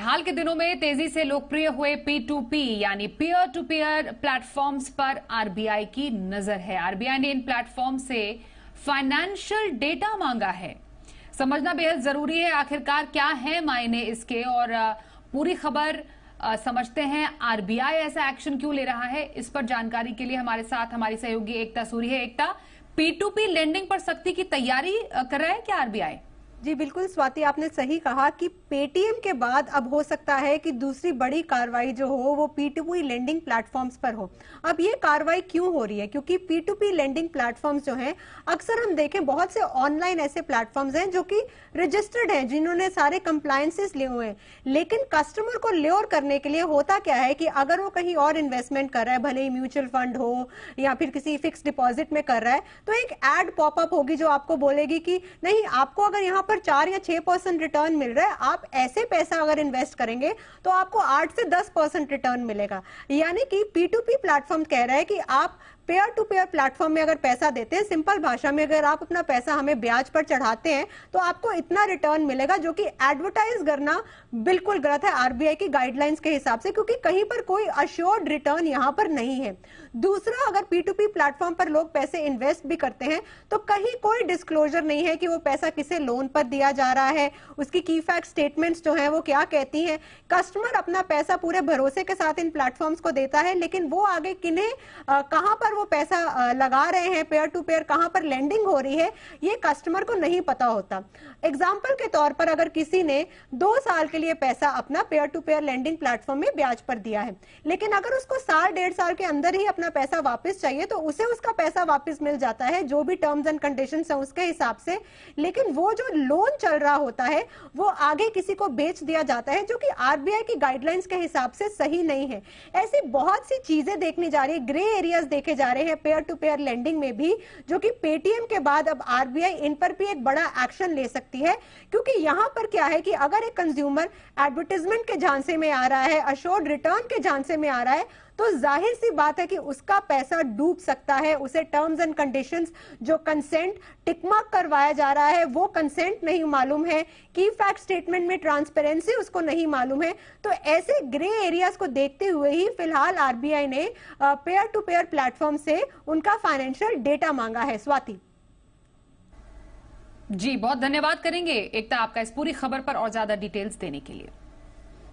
हाल के दिनों में तेजी से लोकप्रिय हुए P2P यानी पीयर टू पीयर प्लेटफॉर्म्स पर आरबीआई की नजर है। आरबीआई ने इन प्लेटफॉर्म से फाइनेंशियल डेटा मांगा है। समझना बेहद जरूरी है आखिरकार क्या है मायने इसके, और पूरी खबर समझते हैं आरबीआई ऐसा एक्शन क्यों ले रहा है। इस पर जानकारी के लिए हमारे साथ हमारी सहयोगी एकता सूरी है। एकता, P2P लेंडिंग पर सख्ती की तैयारी कर रहा है क्या आरबीआई? जी बिल्कुल स्वाति, आपने सही कहा कि पेटीएम के बाद अब हो सकता है कि दूसरी बड़ी कार्रवाई जो हो वो P2P लेंडिंग प्लेटफॉर्म्स पर हो। अब ये कार्रवाई क्यों हो रही है? क्योंकि P2P लेंडिंग प्लेटफॉर्म्स जो हैं, अक्सर हम देखें बहुत से ऑनलाइन ऐसे प्लेटफॉर्म्स हैं जो कि रजिस्टर्ड हैं, जिन्होंने सारे कंप्लायंसेस लिए हुए हैं, लेकिन कस्टमर को ल्योर करने के लिए होता क्या है कि अगर वो कहीं और इन्वेस्टमेंट कर रहा है, भले ही म्यूचुअल फंड हो या फिर किसी फिक्स डिपॉजिट में कर रहा है, तो एक एड पॉपअप होगी जो आपको बोलेगी कि नहीं, आपको अगर यहाँ पर 4 या 6% रिटर्न मिल रहा है, आप ऐसे पैसा अगर इन्वेस्ट करेंगे तो आपको 8 से 10% रिटर्न मिलेगा। यानी कि P2P प्लेटफॉर्म कह रहा है कि आप पेयर टू पेयर प्लेटफॉर्म में अगर पैसा देते हैं, सिंपल भाषा में अगर आप अपना पैसा हमें ब्याज पर चढ़ाते हैं तो आपको इतना रिटर्न मिलेगा, जो कि एडवर्टाइज करना बिल्कुल गलत है आरबीआई की गाइडलाइंस के हिसाब से, क्योंकि कहीं पर कोई अश्योर्ड रिटर्न यहां पर नहीं है। दूसरा, अगर P2P प्लेटफॉर्म पर लोग पैसे इन्वेस्ट भी करते हैं तो कहीं कोई डिस्क्लोजर नहीं है कि वो पैसा किसे लोन पर दिया जा रहा है, उसकी की फैक्ट स्टेटमेंट्स जो है वो क्या कहती हैं। कस्टमर अपना पैसा पूरे भरोसे के साथ इन प्लेटफॉर्म्स को देता है, लेकिन वो आगे किन्हें कहां पर वो पैसा लगा रहे हैं, पेयर टू पेयर कहां पर लेंडिंग हो रही है, ये कस्टमर को नहीं पता होता। एग्जाम्पल के तौर पर अगर किसी ने 2 साल के लिए पैसा अपना peer to peer lending platform में ब्याज पर दिया है, लेकिन अगर उसको साल 1.5 साल के अंदर ही अपना पैसा वापस चाहिए तो उसे उसका पैसा वापस मिल जाता है, जो भी टर्म्स एंड कंडीशंस है उसके हिसाब से। लेकिन वो जो लोन चल रहा होता है वो आगे किसी को बेच दिया जाता है, जो कि आरबीआई की गाइडलाइंस के हिसाब से सही नहीं है। ऐसी बहुत सी चीजें देखनी जा रही है, ग्रे एरियाज देखे जा रहे हैं पेयर टू पेयर लेंडिंग में भी, जो कि पेटीएम के बाद अब आरबीआई इन पर भी एक बड़ा एक्शन ले सकती है। क्योंकि यहां पर क्या है कि अगर एक कंज्यूमर एडवर्टाइजमेंट के झांसे में आ रहा है, अश्योर्ड रिटर्न के झांसे में आ रहा है, तो जाहिर सी बात है कि उसका पैसा डूब सकता है। उसे टर्म्स एंड कंडीशंस, जो कंसेंट टिकमार्क करवाया जा रहा है वो कंसेंट नहीं मालूम है, की फैक्ट स्टेटमेंट में ट्रांसपेरेंसी उसको नहीं मालूम है। तो ऐसे ग्रे एरियाज को देखते हुए ही फिलहाल आरबीआई ने पेयर टू पेयर प्लेटफॉर्म से उनका फाइनेंशियल डेटा मांगा है। स्वाति जी, बहुत धन्यवाद करेंगे एकता आपका इस पूरी खबर पर और ज्यादा डिटेल्स देने के लिए।